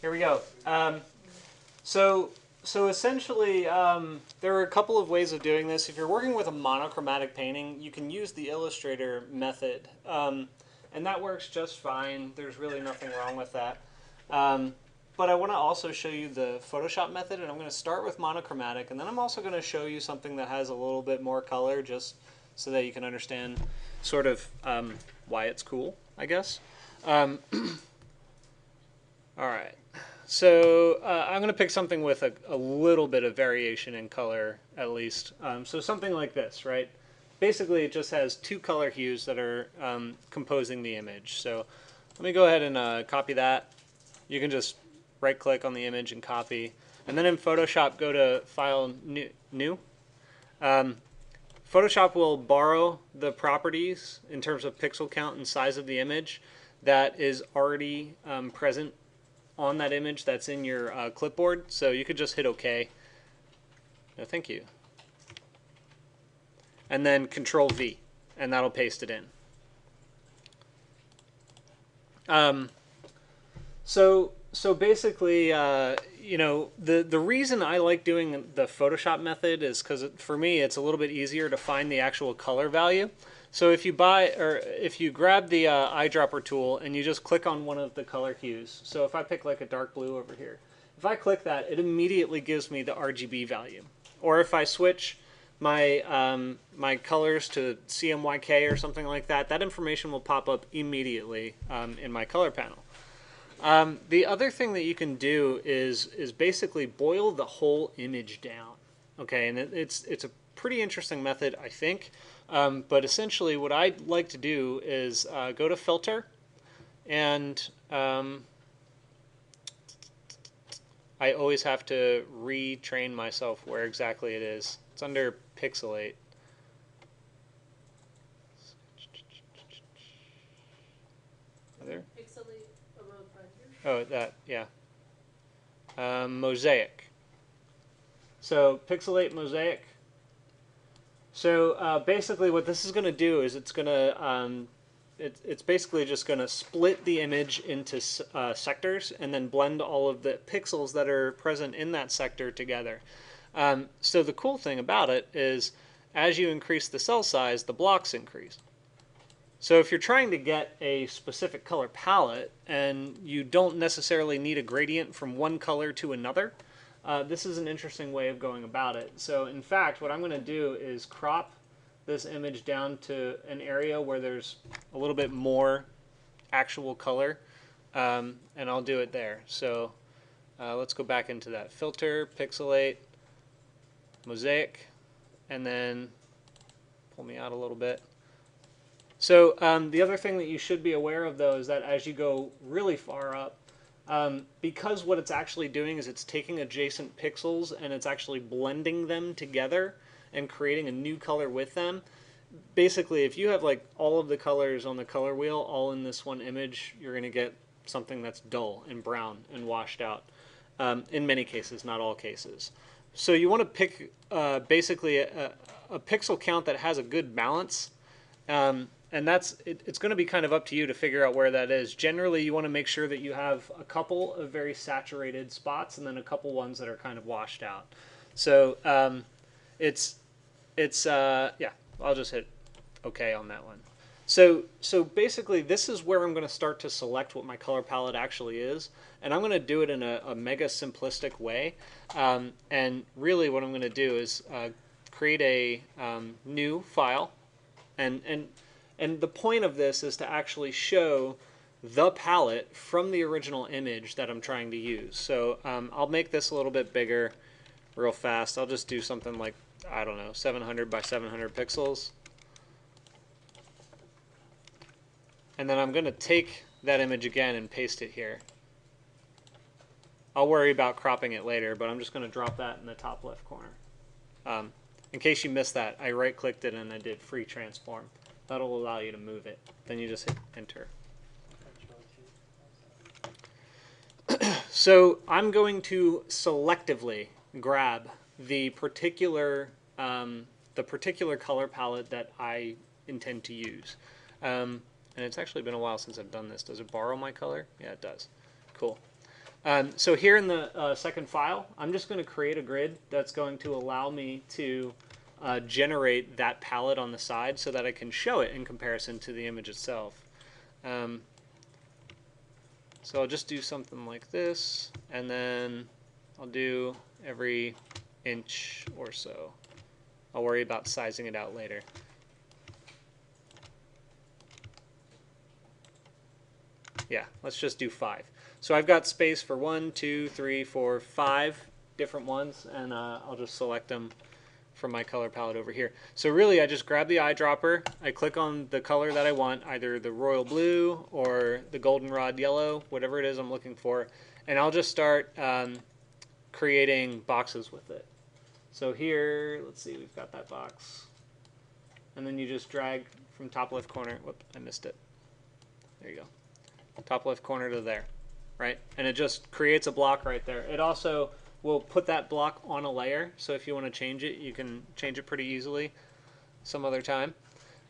Here we go. So essentially, there are a couple of ways of doing this. If you're working with a monochromatic painting, you can use the Illustrator method, and that works just fine. There's really nothing wrong with that. But I want to also show you the Photoshop method, and I'm going to start with monochromatic, and then I'm also going to show you something that has a little bit more color, just so that you can understand sort of why it's cool, I guess. All right. So I'm going to pick something with a little bit of variation in color, at least. So something like this, right? Basically, it just has two color hues that are composing the image. So let me go ahead and copy that. You can just right-click on the image and copy. And then in Photoshop, go to File, New. Photoshop will borrow the properties in terms of pixel count and size of the image that is already present on that image that's in your clipboard. So you could just hit OK. No, thank you. And then Control V, and that'll paste it in. So basically, you know, the reason I like doing the Photoshop method is because for me it's a little bit easier to find the actual color value. So if you grab the eyedropper tool and you just click on one of the color hues. So if I pick like a dark blue over here, if I click that, it immediately gives me the RGB value. Or if I switch my my colors to CMYK or something like that, that information will pop up immediately in my color panel. The other thing that you can do is basically boil the whole image down. Okay, and it's a pretty interesting method, I think. But essentially, what I'd like to do is go to Filter, and I always have to retrain myself where exactly it is. It's under Pixelate. There. Pixelate around 5 years. Oh, that, yeah. Mosaic. So Pixelate Mosaic. So basically, what this is going to do is it's going to it's basically just going to split the image into sectors and then blend all of the pixels that are present in that sector together. So the cool thing about it is, as you increase the cell size, the blocks increase. So if you're trying to get a specific color palette and you don't necessarily need a gradient from one color to another, this is an interesting way of going about it. So in fact, what I'm going to do is crop this image down to an area where there's a little bit more actual color, and I'll do it there. So let's go back into that filter, pixelate, mosaic, and then pull me out a little bit. So the other thing that you should be aware of, though, is that as you go really far up, because what it's actually doing is it's taking adjacent pixels and it's actually blending them together and creating a new color with them. Basically, if you have like all of the colors on the color wheel all in this one image, you're going to get something that's dull and brown and washed out. In many cases, not all cases. So you want to pick basically a pixel count that has a good balance. And it's going to be kind of up to you to figure out where that is. Generally, you want to make sure that you have a couple of very saturated spots and then a couple ones that are kind of washed out. So yeah, I'll just hit OK on that one. So basically, this is where I'm going to start to select what my color palette actually is, and I'm going to do it in a mega simplistic way. And really, what I'm going to do is create a new file, and the point of this is to actually show the palette from the original image that I'm trying to use. So I'll make this a little bit bigger real fast. I'll just do something like, I don't know, 700 by 700 pixels. And then I'm going to take that image again and paste it here. I'll worry about cropping it later, but I'm just going to drop that in the top left corner. In case you missed that, I right-clicked it and I did free transform. That'll allow you to move it. Then you just hit enter. So I'm going to selectively grab the particular color palette that I intend to use. And it's actually been a while since I've done this. Does it borrow my color? Yeah, it does. Cool. So here in the second file, I'm just going to create a grid that's going to allow me to generate that palette on the side so that I can show it in comparison to the image itself. So I'll just do something like this, and then I'll do every inch or so. I'll worry about sizing it out later. Yeah, let's just do 5. So I've got space for 1, 2, 3, 4, 5 different ones, and I'll just select them from my color palette over here. So really, I just grab the eyedropper, I click on the color that I want, either the royal blue or the goldenrod yellow, whatever it is I'm looking for, and I'll just start creating boxes with it. So here, let's see, we've got that box. And then you just drag from top left corner. Whoop, I missed it. There you go. Top left corner to there, right? And it just creates a block right there. It also will put that block on a layer, so if you want to change it, you can change it pretty easily some other time.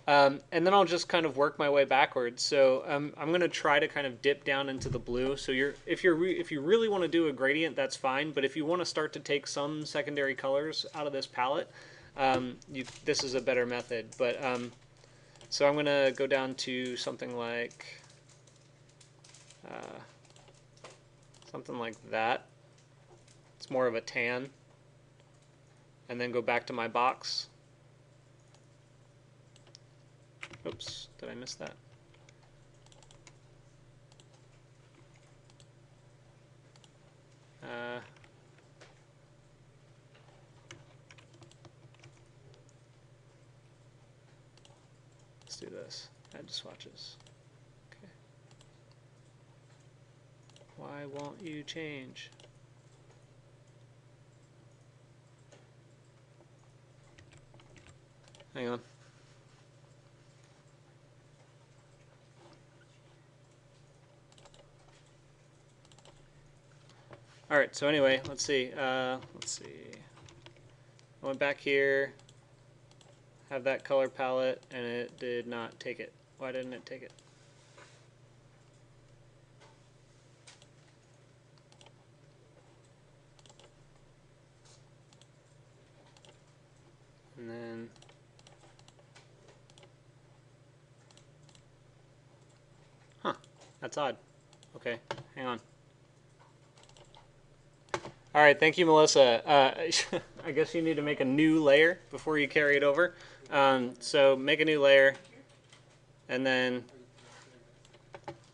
And then I'll just kind of work my way backwards. So I'm going to try to kind of dip down into the blue. So if you really want to do a gradient, that's fine. But if you want to start to take some secondary colors out of this palette, this is a better method. But so I'm going to go down to something like that. It's more of a tan. And then go back to my box. Oops, did I miss that? Let's do this. Add to swatches. Okay. Why won't you change? Hang on. All right, so anyway, let's see. I went back here, have that color palette, and it did not take it. Why didn't it take it? And then that's odd. Okay, hang on. All right, thank you, Melissa. I guess you need to make a new layer before you carry it over. So make a new layer and then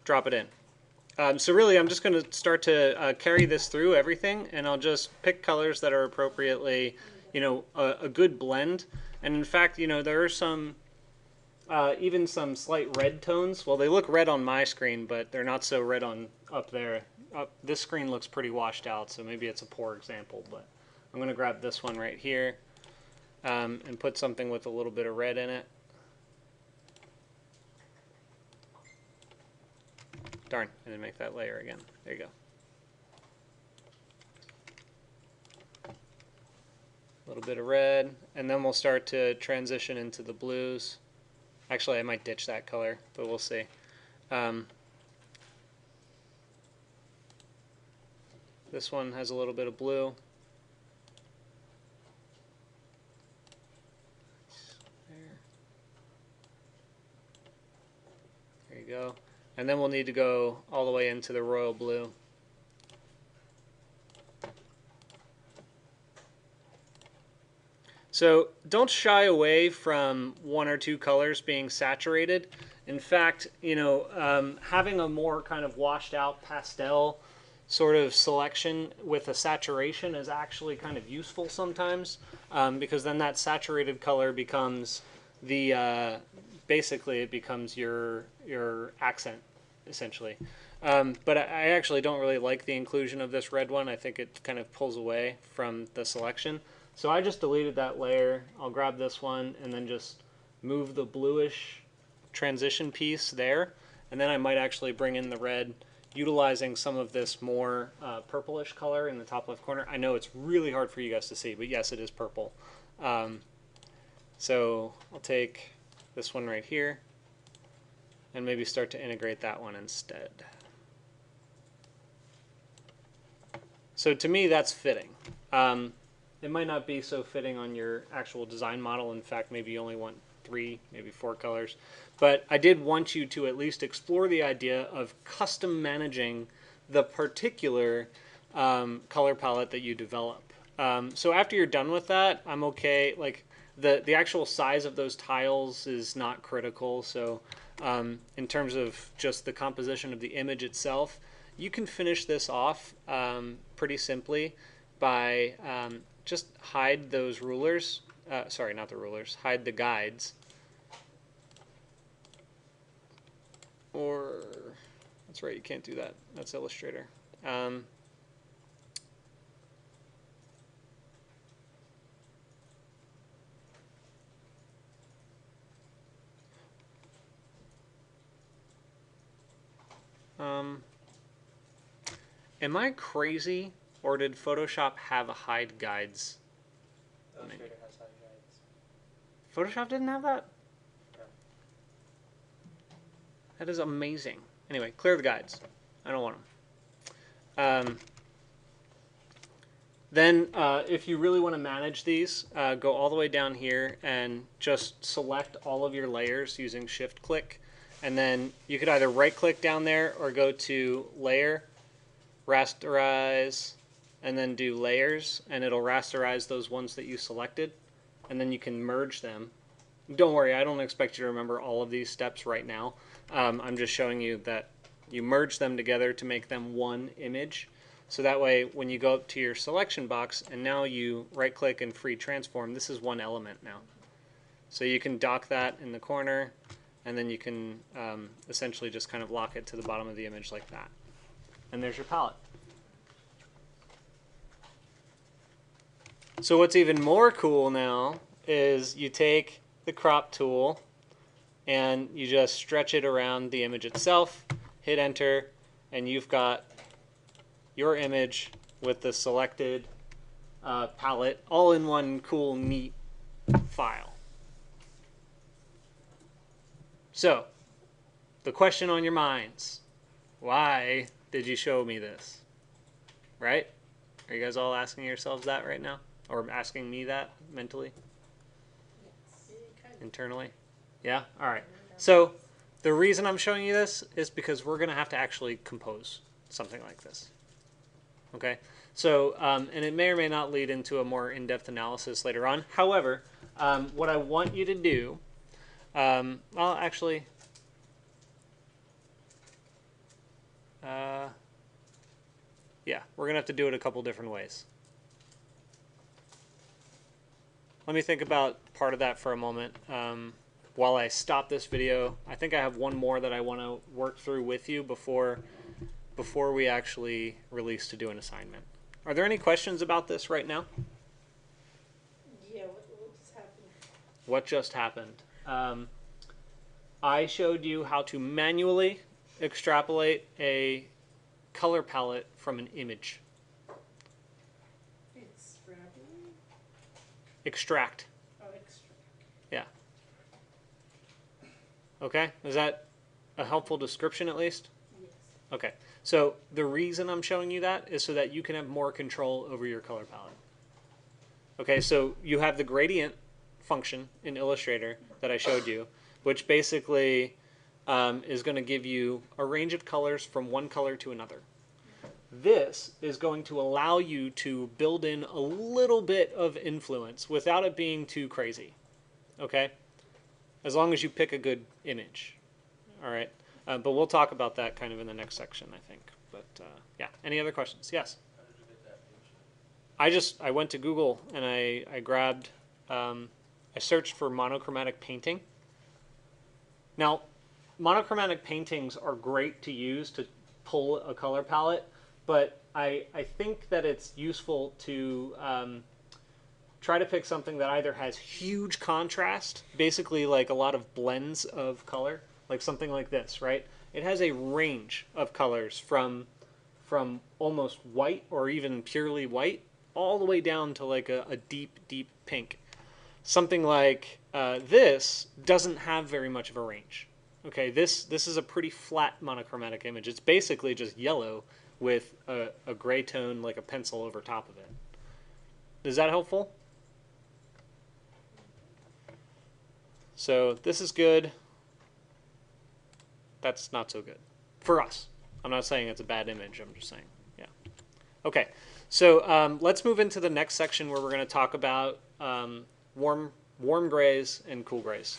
drop it in. So really, I'm just going to start to carry this through everything, and I'll just pick colors that are appropriately, a good blend. And in fact, there are some, even some slight red tones. Well, they look red on my screen, but they're not so red on up there. This screen looks pretty washed out, so maybe it's a poor example, but I'm going to grab this one right here and put something with a little bit of red in it. Darn, I didn't make that layer again. There you go. A little bit of red, and then we'll start to transition into the blues. Actually, I might ditch that color, but we'll see. This one has a little bit of blue. There you go. And then we'll need to go all the way into the royal blue. So don't shy away from one or two colors being saturated. In fact, having a more kind of washed out pastel sort of selection with a saturation is actually kind of useful sometimes, because then that saturated color becomes the basically it becomes your accent essentially. But I actually don't really like the inclusion of this red one. I think it kind of pulls away from the selection. So I just deleted that layer. I'll grab this one and then just move the bluish transition piece there, and then I might actually bring in the red, utilizing some of this more purplish color in the top left corner. I know it's really hard for you guys to see, but yes, it is purple. So I'll take this one right here and maybe start to integrate that one instead. So to me, that's fitting. It might not be so fitting on your actual design model. In fact, maybe you only want 3, maybe 4 colors. But I did want you to at least explore the idea of custom managing the particular color palette that you develop. So after you're done with that, I'm okay. Like the actual size of those tiles is not critical. So in terms of just the composition of the image itself, you can finish this off pretty simply by just hide those rulers. Sorry, not the rulers. Hide the guides. Or, that's right, you can't do that. That's Illustrator. Am I crazy, or did Photoshop have a hide guides? Illustrator has hide guides. Photoshop didn't have that? No. That is amazing. Anyway, clear the guides. I don't want them. Then if you really want to manage these, go all the way down here and just select all of your layers using shift click. And then you could either right click down there or go to layer, rasterize, and then do layers, and it'll rasterize those ones that you selected. And then you can merge them. Don't worry, I don't expect you to remember all of these steps right now. I'm just showing you that you merge them together to make them one image. So that way, when you go up to your selection box and now you right click and free transform, this is one element now. So you can dock that in the corner, and then you can essentially just kind of lock it to the bottom of the image like that. And there's your palette. So what's even more cool now is you take the crop tool and you just stretch it around the image itself, hit enter, and you've got your image with the selected palette all in one cool, neat file. So, the question on your minds, why did you show me this? Right? Are you guys all asking yourselves that right now? Or asking me that mentally? Internally? Yeah? Alright. So, the reason I'm showing you this is because we're going to have to actually compose something like this. Okay? So, and it may or may not lead into a more in-depth analysis later on. However, what I want you to do, well, actually, yeah, we're going to have to do it a couple different ways. Let me think about part of that for a moment while I stop this video. I think I have one more that I want to work through with you before we actually release to do an assignment. Are there any questions about this right now? Yeah, what just happened? What just happened? I showed you how to manually extrapolate a color palette from an image. Extract. Oh, extract. Yeah. Okay, is that a helpful description at least? Yes. Okay, so the reason I'm showing you that is so that you can have more control over your color palette. Okay, so you have the gradient function in Illustrator that I showed you, which basically is going to give you a range of colors from one color to another. This is going to allow you to build in a little bit of influence without it being too crazy, okay? As long as you pick a good image, all right? But we'll talk about that kind of in the next section, I think. But yeah, any other questions? Yes? How did you get that page? I went to Google and I grabbed, I searched for monochromatic painting. Now, monochromatic paintings are great to use to pull a color palette, but I think that it's useful to try to pick something that either has huge contrast, basically like a lot of blends of color, like something like this, right? It has a range of colors from almost white or even purely white all the way down to like a deep, deep pink. Something like this doesn't have very much of a range. Okay, this is a pretty flat monochromatic image. It's basically just yellow with a gray tone like a pencil over top of it. Is that helpful? So this is good. That's not so good for us. I'm not saying it's a bad image. I'm just saying, yeah. Okay, so let's move into the next section where we're going to talk about warm grays and cool grays.